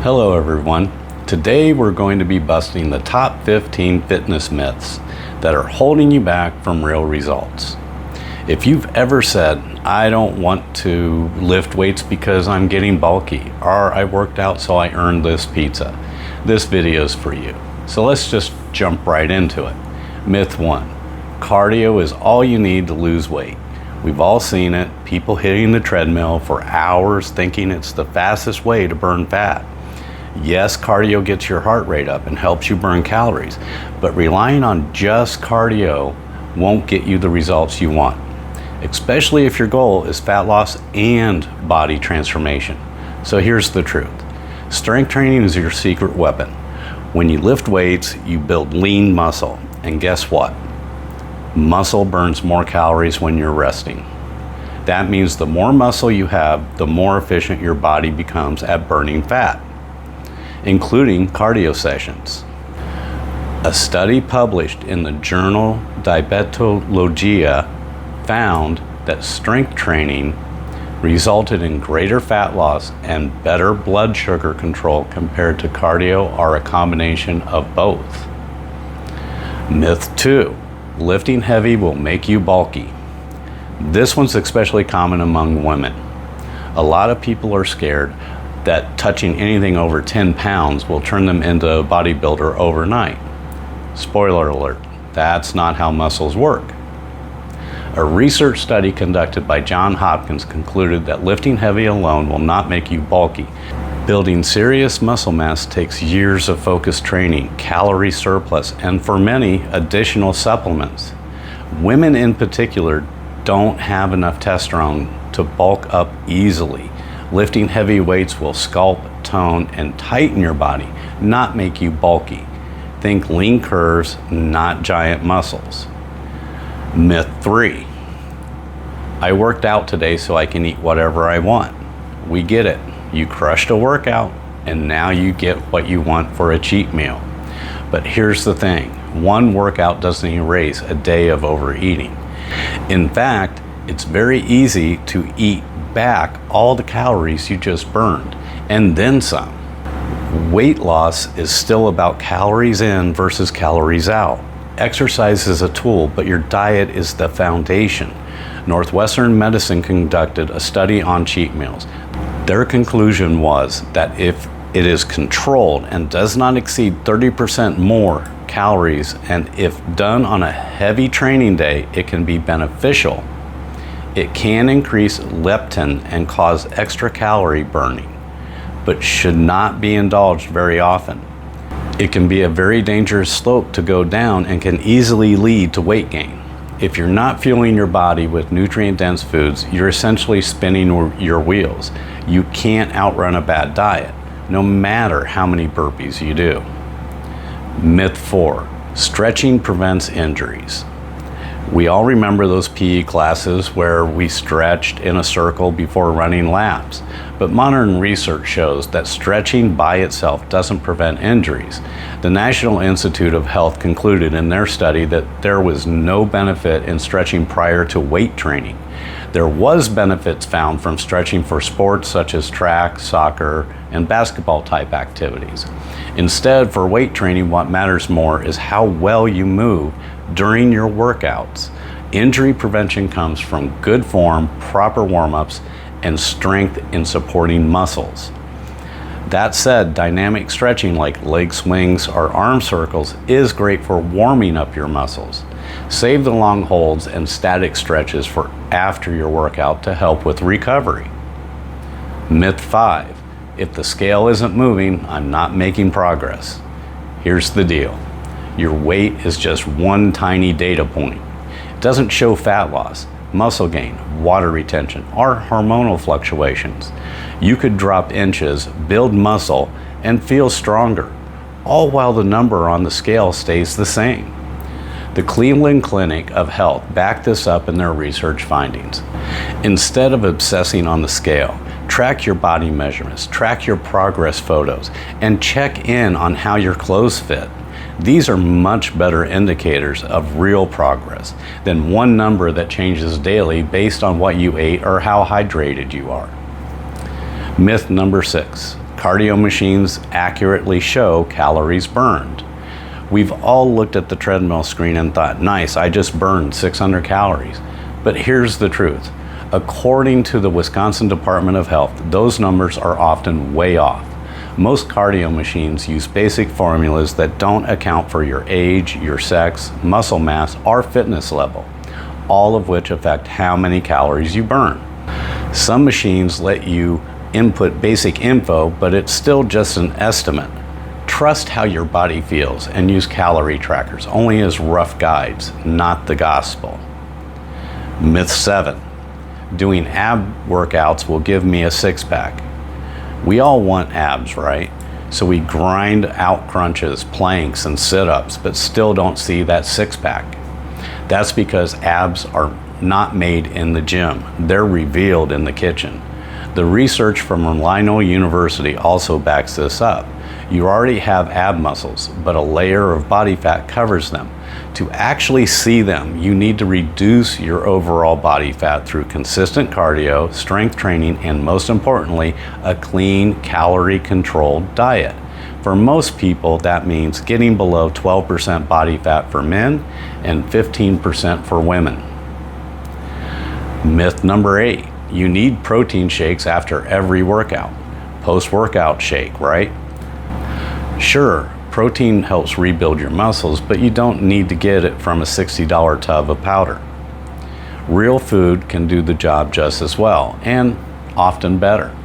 Hello everyone. Today we're going to be busting the top 15 fitness myths that are holding you back from real results. If you've ever said, I don't want to lift weights because I'm getting bulky, or I worked out so I earned this pizza, this video is for you. So let's just jump right into it. Myth 1, cardio is all you need to lose weight. We've all seen it, people hitting the treadmill for hours thinking it's the fastest way to burn fat. Yes, cardio gets your heart rate up and helps you burn calories, but relying on just cardio won't get you the results you want, especially if your goal is fat loss and body transformation. So here's the truth. Strength training is your secret weapon. When you lift weights, you build lean muscle, and guess what? Muscle burns more calories when you're resting. That means the more muscle you have, the more efficient your body becomes at burning fat, including cardio sessions. A study published in the journal Diabetologia found that strength training resulted in greater fat loss and better blood sugar control compared to cardio or a combination of both. Myth 2, lifting heavy will make you bulky. This one's especially common among women. A lot of people are scared that touching anything over 10 pounds will turn them into a bodybuilder overnight. Spoiler alert, that's not how muscles work. A research study conducted by Johns Hopkins concluded that lifting heavy alone will not make you bulky. Building serious muscle mass takes years of focused training, calorie surplus, and for many, additional supplements. Women in particular don't have enough testosterone to bulk up easily. Lifting heavy weights will sculpt, tone, and tighten your body, not make you bulky. Think lean curves, not giant muscles. Myth 3, I worked out today so I can eat whatever I want. We get it. You crushed a workout, and now you get what you want for a cheat meal. But here's the thing, one workout doesn't erase a day of overeating. In fact, it's very easy to eat back all the calories you just burned, and then some. Weight loss is still about calories in versus calories out. Exercise is a tool, but your diet is the foundation. Northwestern Medicine conducted a study on cheat meals. Their conclusion was that if it is controlled and does not exceed 30% more calories, and if done on a heavy training day, it can be beneficial. It can increase leptin and cause extra calorie burning, but should not be indulged very often. It can be a very dangerous slope to go down and can easily lead to weight gain. If you're not fueling your body with nutrient-dense foods, you're essentially spinning your wheels. You can't outrun a bad diet, no matter how many burpees you do. Myth 4, stretching prevents injuries. We all remember those PE classes where we stretched in a circle before running laps, but modern research shows that stretching by itself doesn't prevent injuries. The National Institute of Health concluded in their study that there was no benefit in stretching prior to weight training. There was benefits found from stretching for sports such as track, soccer, and basketball type activities. Instead, for weight training, what matters more is how well you move during your workouts. Injury prevention comes from good form, proper warm-ups, and strength in supporting muscles. That said, dynamic stretching like leg swings or arm circles is great for warming up your muscles. Save the long holds and static stretches for after your workout to help with recovery. Myth 5, if the scale isn't moving, I'm not making progress. Here's the deal. Your weight is just one tiny data point. It doesn't show fat loss, muscle gain, water retention, or hormonal fluctuations. You could drop inches, build muscle, and feel stronger, all while the number on the scale stays the same. The Cleveland Clinic of Health backed this up in their research findings. Instead of obsessing on the scale, track your body measurements, track your progress photos, and check in on how your clothes fit. These are much better indicators of real progress than one number that changes daily based on what you ate or how hydrated you are. Myth number 6, Cardio machines accurately show calories burned. We've all looked at the treadmill screen and thought, nice, I just burned 600 calories. But here's the truth. According to the Wisconsin Department of Health, those numbers are often way off. Most cardio machines use basic formulas that don't account for your age, your sex, muscle mass, or fitness level, all of which affect how many calories you burn. Some machines let you input basic info, but it's still just an estimate. Trust how your body feels and use calorie trackers only as rough guides, not the gospel. Myth 7. Doing ab workouts will give me a six-pack. We all want abs, right? So we grind out crunches, planks, and sit-ups, but still don't see that six-pack. That's because abs are not made in the gym. They're revealed in the kitchen. The research from Lino University also backs this up. You already have ab muscles, but a layer of body fat covers them. To actually see them, you need to reduce your overall body fat through consistent cardio, strength training, and most importantly, a clean, calorie-controlled diet. For most people, that means getting below 12% body fat for men and 15% for women. Myth number 8. You need protein shakes after every workout. Post-workout shake, right? Sure, protein helps rebuild your muscles, but you don't need to get it from a $60 tub of powder. Real food can do the job just as well, and often better.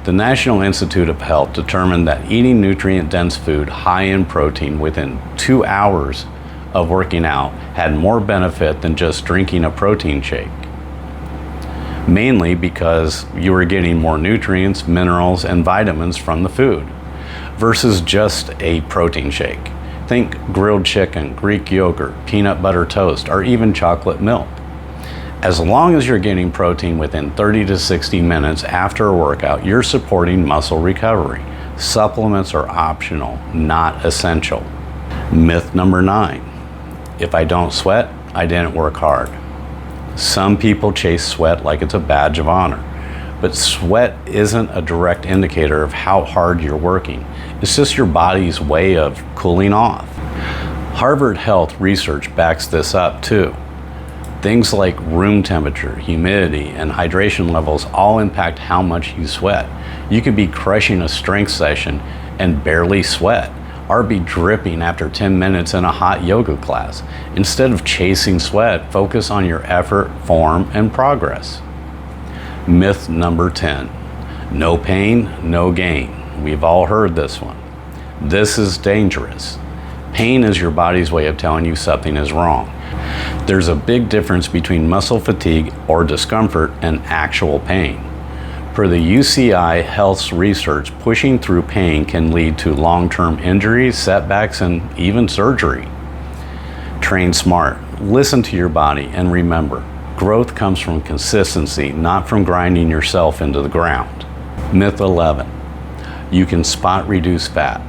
The National Institute of Health determined that eating nutrient-dense food high in protein within 2 hours of working out had more benefit than just drinking a protein shake. Mainly because you were getting more nutrients, minerals, and vitamins from the food versus just a protein shake. Think grilled chicken, Greek yogurt, peanut butter toast, or even chocolate milk. As long as you're getting protein within 30 to 60 minutes after a workout, you're supporting muscle recovery. Supplements are optional, not essential. Myth number 9. If I don't sweat, I didn't work hard. Some people chase sweat like it's a badge of honor, but sweat isn't a direct indicator of how hard you're working. It's just your body's way of cooling off. Harvard Health research backs this up too. Things like room temperature, humidity, and hydration levels all impact how much you sweat. You could be crushing a strength session and barely sweat, or be dripping after 10 minutes in a hot yoga class. Instead of chasing sweat, focus on your effort, form, and progress. Myth number 10. No pain, no gain. We've all heard this one. This is dangerous. Pain is your body's way of telling you something is wrong. There's a big difference between muscle fatigue or discomfort and actual pain. Per the UCI Health's research, pushing through pain can lead to long-term injuries, setbacks, and even surgery. Train smart, listen to your body, and remember, growth comes from consistency, not from grinding yourself into the ground. Myth 11. You can spot reduce fat.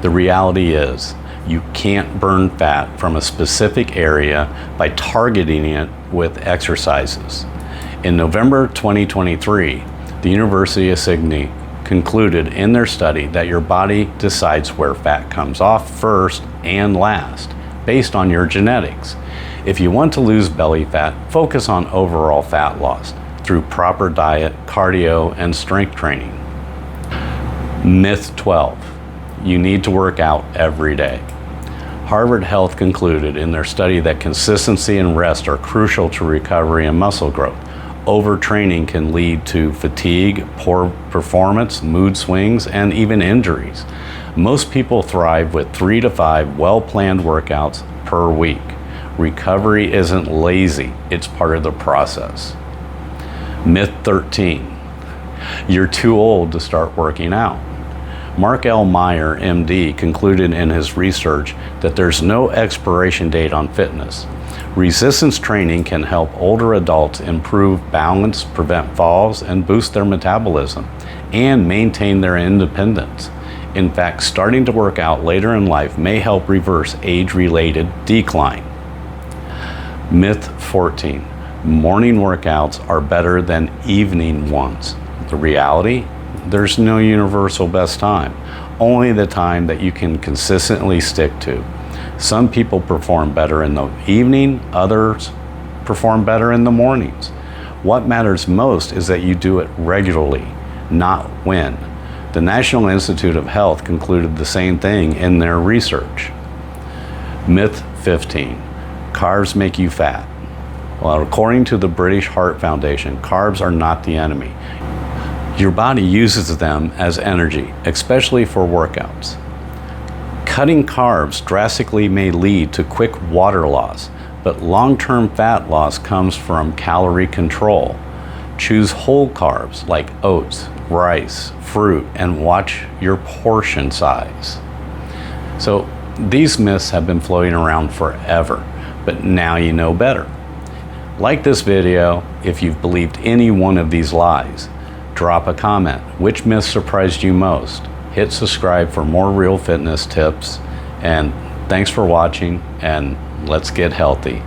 The reality is, you can't burn fat from a specific area by targeting it with exercises. In November 2023, the University of Sydney concluded in their study that your body decides where fat comes off first and last, based on your genetics. If you want to lose belly fat, focus on overall fat loss through proper diet, cardio, and strength training. Myth 12. You need to work out every day. Harvard Health concluded in their study that consistency and rest are crucial to recovery and muscle growth. Overtraining can lead to fatigue, poor performance, mood swings, and even injuries. Most people thrive with 3 to 5 well-planned workouts per week. Recovery isn't lazy, it's part of the process. Myth 13. You're too old to start working out. Mark L. Meyer, MD, concluded in his research that there's no expiration date on fitness. Resistance training can help older adults improve balance, prevent falls, and boost their metabolism, and maintain their independence. In fact, starting to work out later in life may help reverse age-related decline. Myth 14. Morning workouts are better than evening ones. The reality? there's no universal best time, only the time that you can consistently stick to. Some people perform better in the evening, others perform better in the mornings. What matters most is that you do it regularly, not when. The National Institute of Health concluded the same thing in their research. Myth 15, carbs make you fat. Well, according to the British Heart Foundation, carbs are not the enemy. Your body uses them as energy, especially for workouts. Cutting carbs drastically may lead to quick water loss, but long-term fat loss comes from calorie control. Choose whole carbs like oats, rice, fruit, and watch your portion size. So these myths have been floating around forever, but now you know better. Like this video if you've believed any one of these lies. Drop a comment. Which myth surprised you most? Hit subscribe for more real fitness tips, and thanks for watching, and let's get healthy.